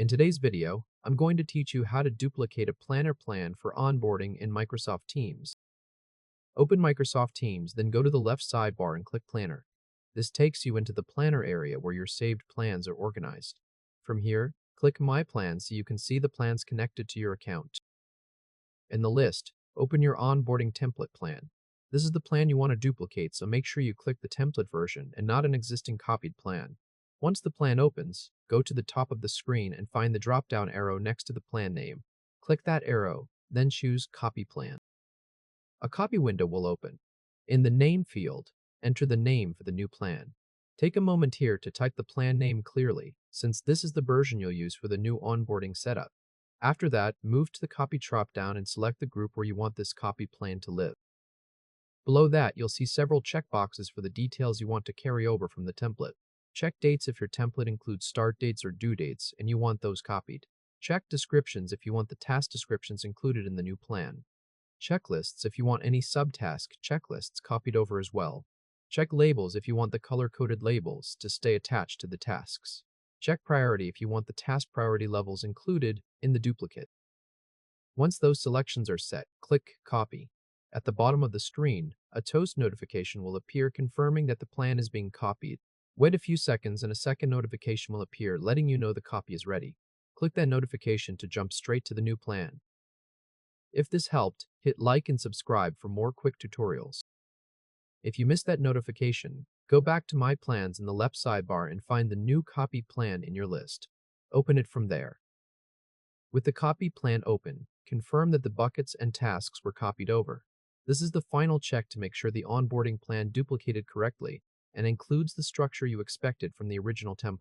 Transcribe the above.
In today's video, I'm going to teach you how to duplicate a planner plan for onboarding in Microsoft Teams. Open Microsoft Teams, then go to the left sidebar and click Planner. This takes you into the Planner area where your saved plans are organized. From here, click My Plans so you can see the plans connected to your account. In the list, open your onboarding template plan. This is the plan you want to duplicate, so make sure you click the template version and not an existing copied plan. Once the plan opens, go to the top of the screen and find the drop-down arrow next to the plan name. Click that arrow, then choose Copy Plan. A copy window will open. In the Name field, enter the name for the new plan. Take a moment here to type the plan name clearly, since this is the version you'll use for the new onboarding setup. After that, move to the Copy drop-down and select the group where you want this copy plan to live. Below that, you'll see several checkboxes for the details you want to carry over from the template. Check dates if your template includes start dates or due dates and you want those copied. Check descriptions if you want the task descriptions included in the new plan. Checklists if you want any subtask checklists copied over as well. Check labels if you want the color-coded labels to stay attached to the tasks. Check priority if you want the task priority levels included in the duplicate. Once those selections are set, click Copy. At the bottom of the screen, a toast notification will appear confirming that the plan is being copied. Wait a few seconds and a second notification will appear letting you know the copy is ready. Click that notification to jump straight to the new plan. If this helped, hit like and subscribe for more quick tutorials. If you missed that notification, go back to My Plans in the left sidebar and find the new copy plan in your list. Open it from there. With the copy plan open, confirm that the buckets and tasks were copied over. This is the final check to make sure the onboarding plan duplicated correctly and includes the structure you expected from the original template.